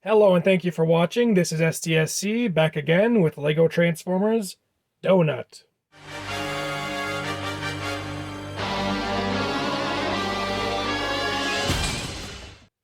Hello and thank you for watching. This is STSC back again with LEGO Transformers Donut.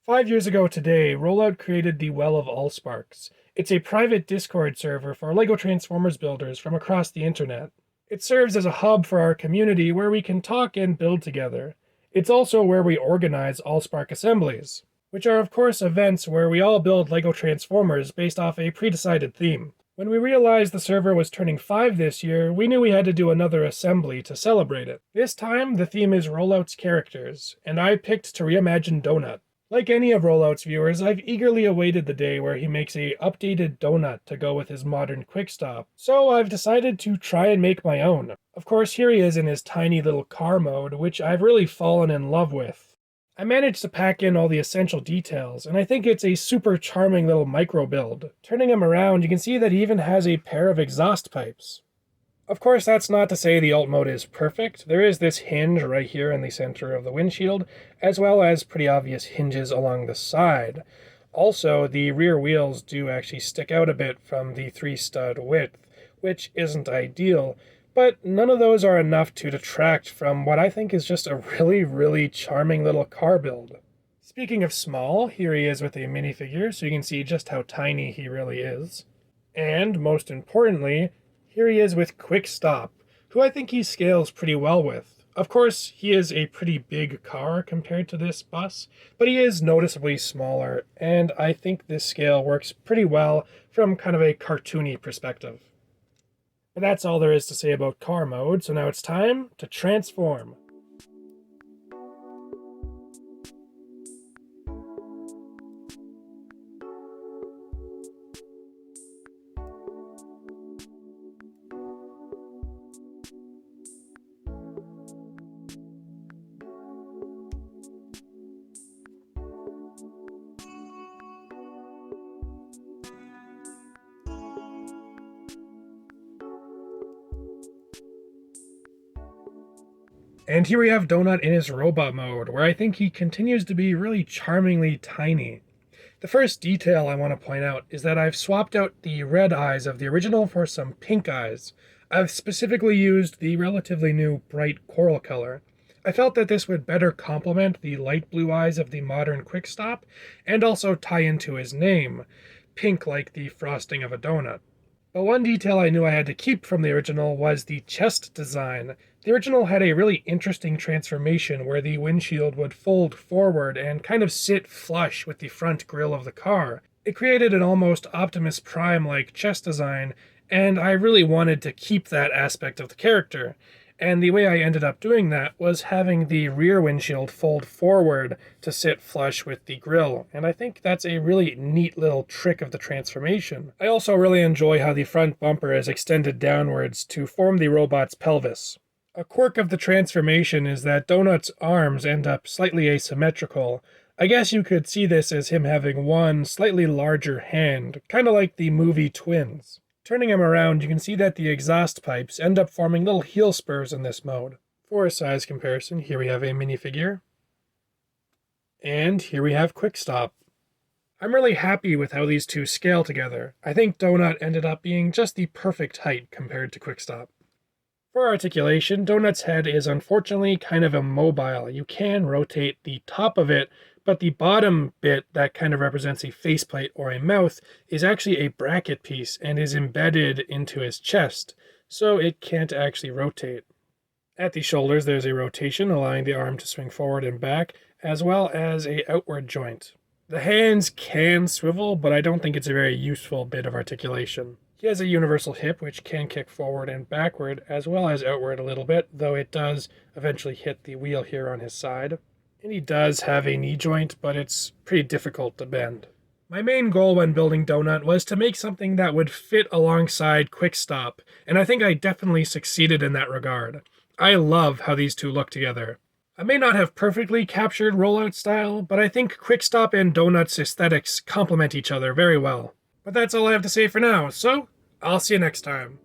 Five years ago today, Rollout created the Well of Allsparks. It's a private Discord server for LEGO Transformers builders from across the internet. It serves as a hub for our community where we can talk and build together. It's also where we organize Allspark assemblies, which are of course events where we all build LEGO Transformers based off a pre-decided theme. When we realized the server was turning 5 this year, we knew we had to do another assembly to celebrate it. This time, the theme is Rollout's characters, and I picked to reimagine Donut. Like any of Rollout's viewers, I've eagerly awaited the day where he makes a updated donut to go with his modern quick stop, so I've decided to try and make my own. Of course, here he is in his tiny little car mode, which I've really fallen in love with. I managed to pack in all the essential details, and I think it's a super charming little micro build. Turning him around, you can see that he even has a pair of exhaust pipes. Of course, that's not to say the alt mode is perfect. There is this hinge right here in the center of the windshield, as well as pretty obvious hinges along the side. Also, the rear wheels do actually stick out a bit from the 3-stud width, which isn't ideal, but none of those are enough to detract from what I think is just a really charming little car build. Speaking of small, here he is with a minifigure, so you can see just how tiny he really is. And, most importantly, here he is with Quick Stop, who I think he scales pretty well with. Of course, he is a pretty big car compared to this bus, but he is noticeably smaller, and I think this scale works pretty well from kind of a cartoony perspective. But that's all there is to say about car mode, so now it's time to transform. And here we have Donut in his robot mode, where I think he continues to be really charmingly tiny. The first detail I want to point out is that I've swapped out the red eyes of the original for some pink eyes. I've specifically used the relatively new bright coral color. I felt that this would better complement the light blue eyes of the modern Quick Stop, and also tie into his name, pink like the frosting of a donut. But one detail I knew I had to keep from the original was the chest design. The original had a really interesting transformation where the windshield would fold forward and kind of sit flush with the front grille of the car. It created an almost Optimus Prime-like chest design, and I really wanted to keep that aspect of the character. And the way I ended up doing that was having the rear windshield fold forward to sit flush with the grille, and I think that's a really neat little trick of the transformation. I also really enjoy how the front bumper is extended downwards to form the robot's pelvis. A quirk of the transformation is that Donut's arms end up slightly asymmetrical. I guess you could see this as him having one slightly larger hand, kind of like the movie Twins. Turning him around, you can see that the exhaust pipes end up forming little heel spurs in this mode. For a size comparison, here we have a minifigure. And here we have Quick Stop. I'm really happy with how these two scale together. I think Donut ended up being just the perfect height compared to Quick Stop. For articulation, Donut's head is unfortunately kind of immobile. You can rotate the top of it, but the bottom bit that kind of represents a faceplate or a mouth is actually a bracket piece and is embedded into his chest, so it can't actually rotate. At the shoulders, there's a rotation allowing the arm to swing forward and back, as well as a outward joint. The hands can swivel, but I don't think it's a very useful bit of articulation. He has a universal hip, which can kick forward and backward, as well as outward a little bit, though it does eventually hit the wheel here on his side. And he does have a knee joint, but it's pretty difficult to bend. My main goal when building Donut was to make something that would fit alongside Quick Stop, and I think I definitely succeeded in that regard. I love how these two look together. I may not have perfectly captured Rollout style, but I think Quick Stop and Donut's aesthetics complement each other very well. But that's all I have to say for now, so I'll see you next time.